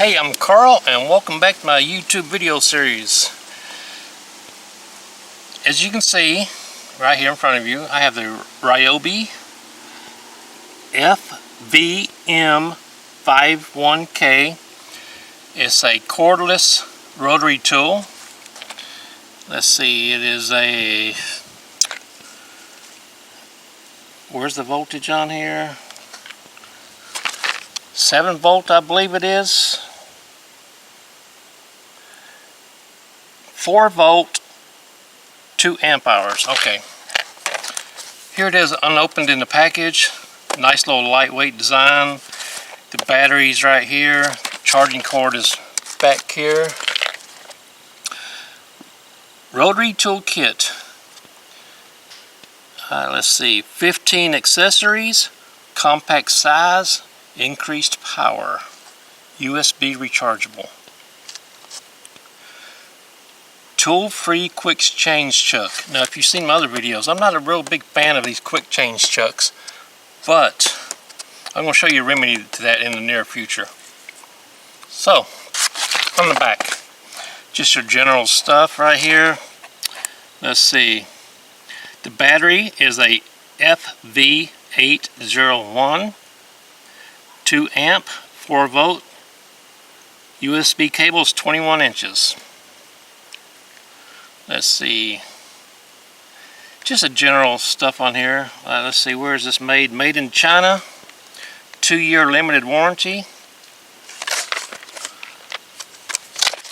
Hey, I'm Carl and welcome back to my YouTube video series. As you can see right here in front of you, I have the RYOBI FVM51 It's a cordless rotary tool. Let's see, it is a, where's the voltage on here? 7 volt, I believe it is. 4 volt, 2 amp hours. Okay. Here it is unopened in the package. Nice little lightweight design. The battery's right here. The charging cord is back here. Rotary tool kit. Let's see. 15 accessories. Compact size. Increased power. USB rechargeable. Tool-free QuickChange chuck. Now, if you've seen my other videos, I'm not a real big fan of these QuickChange chucks, but I'm going to show you a remedy to that in the near future. So, on the back, just your general stuff right here. Let's see. The battery is a FV51 2 amp 4 volt. USB cable is 21 inches. Let's see, just a general stuff on here. Let's see, where is this made? Made in China, 2-year limited warranty.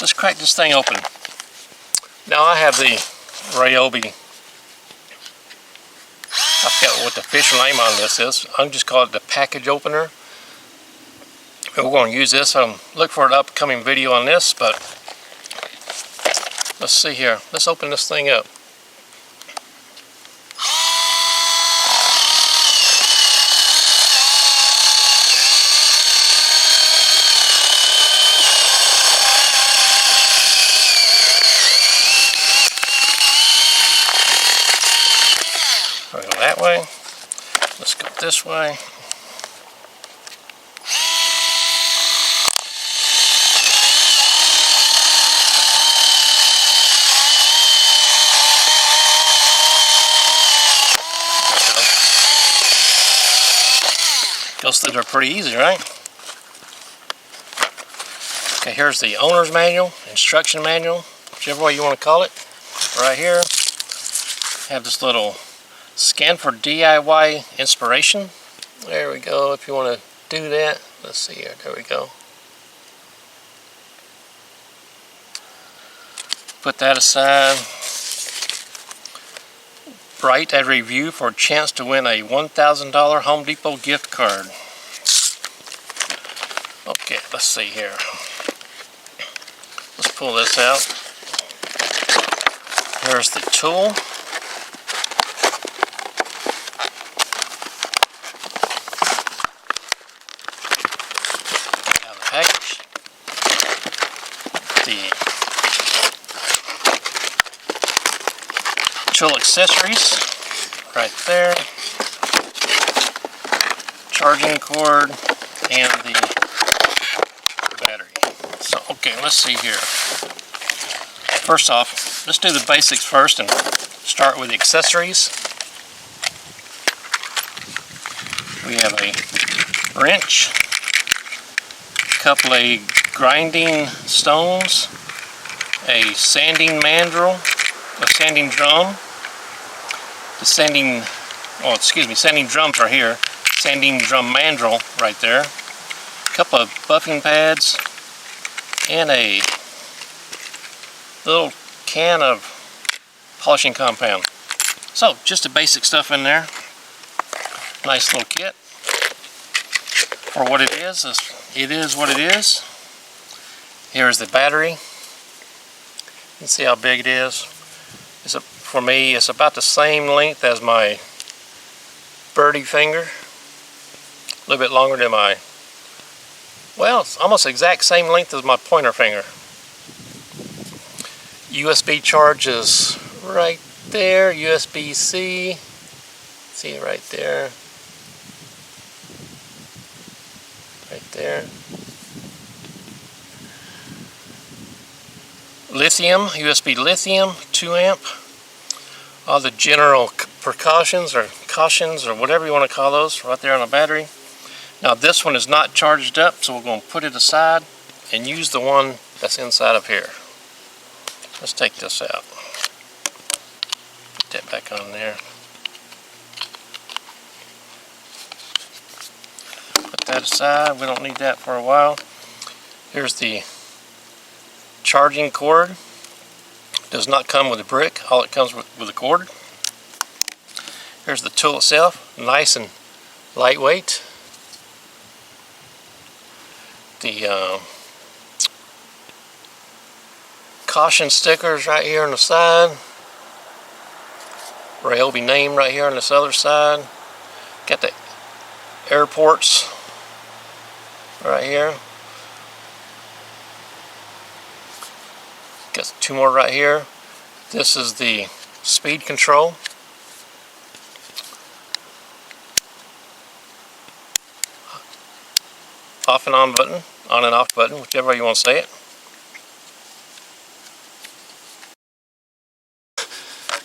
Let's crack this thing open. Now I have the RYOBI, I forgot what the official name on this is. I'll just call it the package opener. And we're going to use this. Look for an upcoming video on this, but let's see here. Let's open this thing up. We'll go that way. Let's go this way. Those things are pretty easy, right? Okay, here's the owner's manual, instruction manual, whichever way you want to call it. Right here, have this little scan for DIY inspiration. There we go, if you want to do that. Let's see here, there we go. Put that aside. Write a review for a chance to win a $1,000 Home Depot gift card. Okay, let's see here. Let's pull this out. Here's the tool. Out of the package. The tool accessories right there, charging cord, and the battery. So, okay, let's see here. First off, let's do the basics first and start with the accessories. We have a wrench, a couple of grinding stones, a sanding mandrel, a sanding drum. The sanding drums are here. Sanding drum mandrel right there. A couple of buffing pads and a little can of polishing compound. So, just the basic stuff in there. Nice little kit. For what it is what it is. Here's the battery. You can see how big it is. For me, it's about the same length as my birdie finger. A little bit longer than my, well, it's almost the exact same length as my pointer finger. USB charge is right there. USB-C. See it right there. Right there. lithium, USB lithium, 2 amp. All the general precautions or cautions or whatever you want to call those right there on the battery. Now this one is not charged up, so we're going to put it aside and use the one that's inside of here. Let's take this out. Put that back on there. Put that aside. We don't need that for a while. Here's the charging cord. Does not come with a brick. All it comes with a cord. Here's the tool itself. Nice and lightweight. The caution stickers right here on the side. RYOBI name right here on this other side. Got the air ports right here. Got 2 more right here. This is the speed control. Off and on button, on and off button, whichever way you want to say it.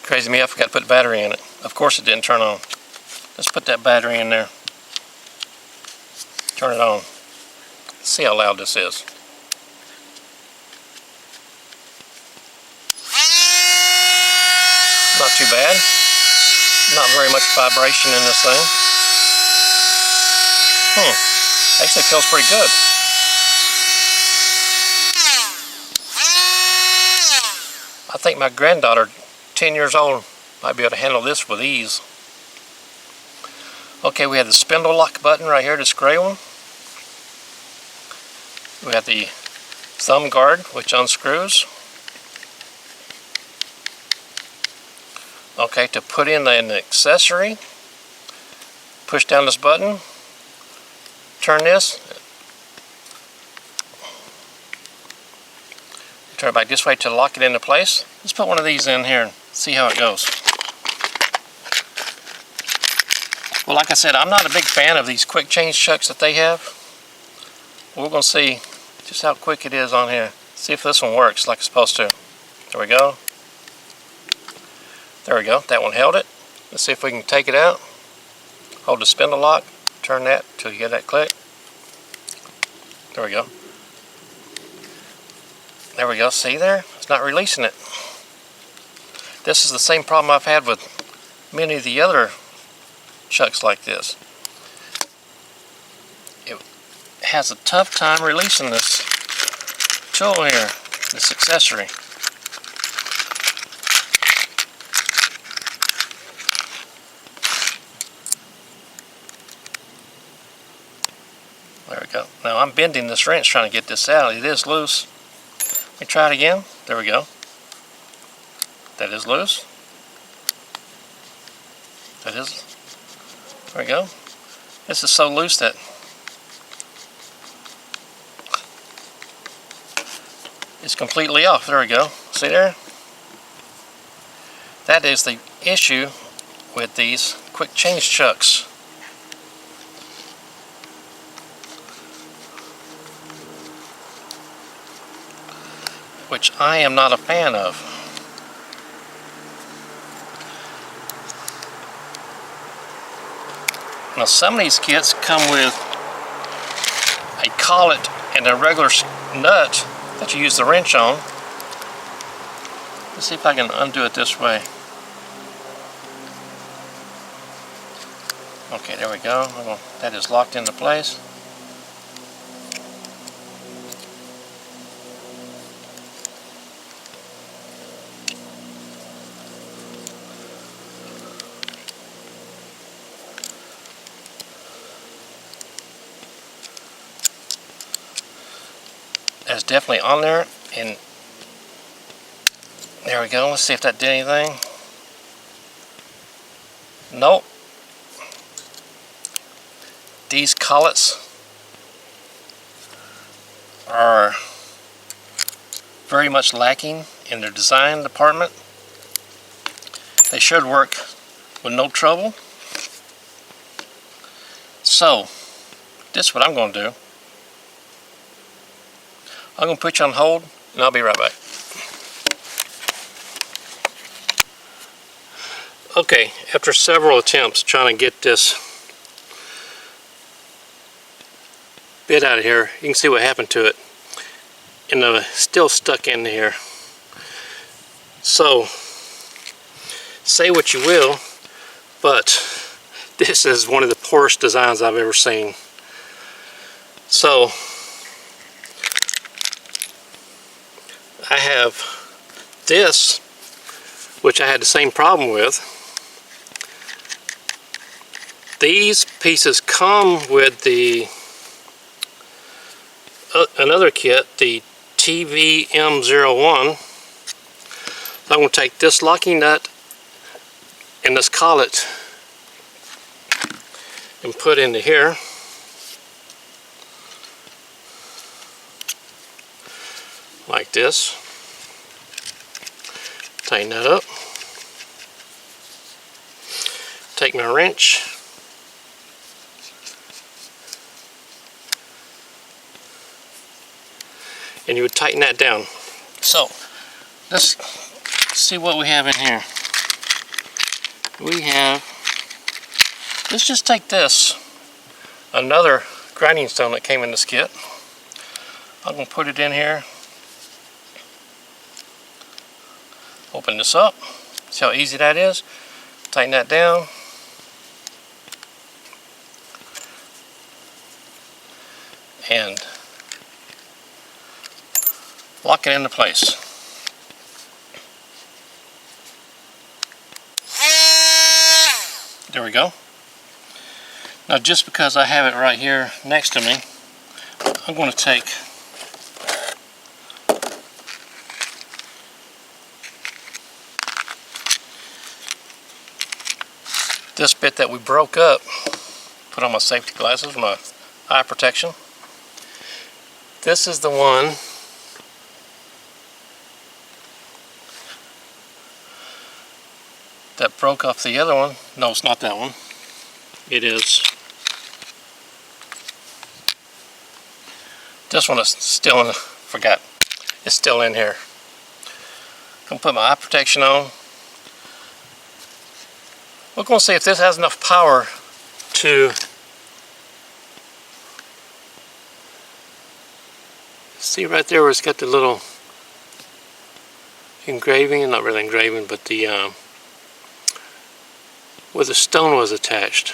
Crazy me, I forgot to put the battery in it. Of course it didn't turn on. Let's put that battery in there. Turn it on. Let's see how loud this is. Not too bad. Not very much vibration in this thing. Actually feels pretty good. I think my granddaughter, 10 years old, might be able to handle this with ease. Okay, we have the spindle lock button right here, this gray one. We have the thumb guard, which unscrews. Okay, to put in an accessory, push down this button, turn this, turn it back this way to lock it into place. Let's put one of these in here and see how it goes. Well, like I said, I'm not a big fan of these quick change chucks that they have. We're going to see just how quick it is on here. See if this one works like it's supposed to. There we go. There we go. That one held it. Let's see if we can take it out. Hold the spindle lock. Turn that till you get that click. There we go. There we go. See there? It's not releasing it. This is the same problem I've had with many of the other chucks like this. It has a tough time releasing this tool here, this accessory. There we go. Now I'm bending this wrench trying to get this out. It is loose. Let me try it again. There we go. That is loose. That is. There we go. This is so loose that it's completely off. There we go. See there? That is the issue with these quick change chucks. Which I am not a fan of. Now some of these kits come with a collet and a regular nut that you use the wrench on. Let's see if I can undo it this way. Okay, there we go. That is locked into place. That's definitely on there, and there we go. Let's see if that did anything. Nope. These collets are very much lacking in their design department. They should work with no trouble. So, this is what I'm going to do. I'm going to put you on hold, and I'll be right back. Okay, after several attempts trying to get this bit out of here, you can see what happened to it. And it's still stuck in here. So, say what you will, but this is one of the poorest designs I've ever seen. So, I have this, which I had the same problem with. These pieces come with the another kit, the FVM51. So I'm going to take this locking nut and this collet and put into here. Like this. Tighten that up. Take my wrench. And you would tighten that down. So, let's see what we have in here. We have, let's just take this, another grinding stone that came in this kit. I'm going to put it in here. Open this up. See how easy that is? Tighten that down. And lock it into place. There we go. Now just because I have it right here next to me, I'm going to take this bit that we broke up, put on my safety glasses, my eye protection. This is the one that broke off the other one. No, it's not that one. It is. This one is still in, forgot. It's still in here. I'm going to put my eye protection on. We're going to see if this has enough power to see right there where it's got the little engraving, not really engraving, but the where the stone was attached.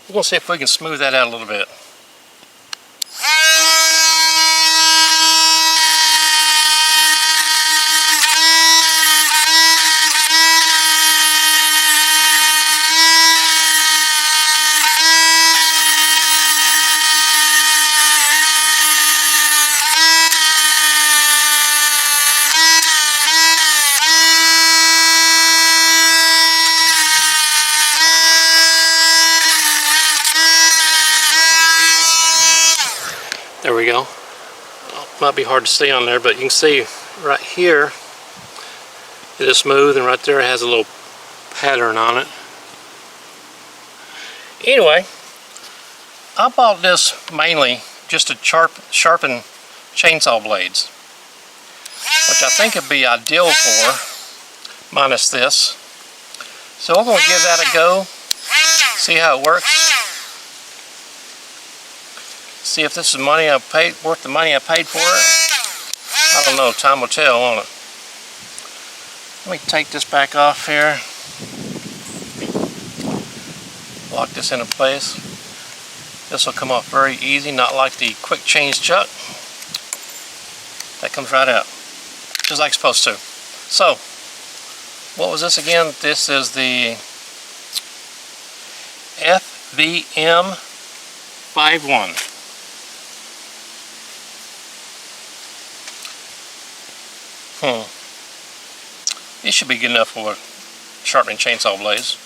We're going to see if we can smooth that out a little bit. There we go. Might be hard to see on there, but you can see right here it is smooth, and right there it has a little pattern on it. Anyway, I bought this mainly just to sharpen chainsaw blades, which I think would be ideal for, minus this. So we're going to give that a go, see how it works. See if this is money I paid, worth the money I paid for it. I don't know, time will tell, won't it? Let me take this back off here. Lock this into place. This will come off very easy, not like the QuickChange chuck. That comes right out, just like it's supposed to. So, what was this again? This is the FVM51. It should be good enough for sharpening chainsaw blades.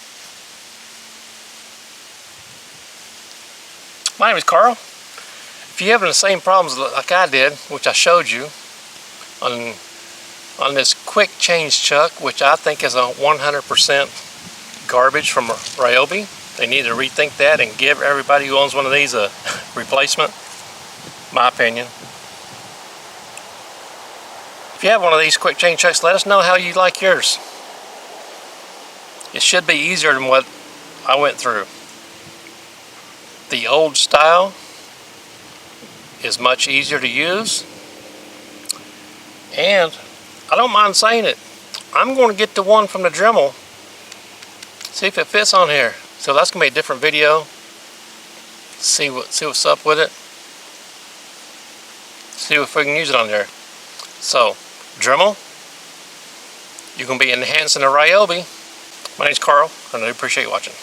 My name is Carl. If you're having the same problems like I did, which I showed you on this QuickChange chuck, which I think is a 100% garbage from RYOBI, they need to rethink that and give everybody who owns one of these a replacement, my opinion. If you have one of these QuickChange chucks, let us know how you like yours. It should be easier than what I went through. The old style is much easier to use, and I don't mind saying it, I'm going to get the one from the Dremel, see if it fits on here. So that's going to be a different video. See what's up with it. See if we can use it on there. So, Dremel, you're going to be enhancing the RYOBI. My name's Carl, and I appreciate you watching.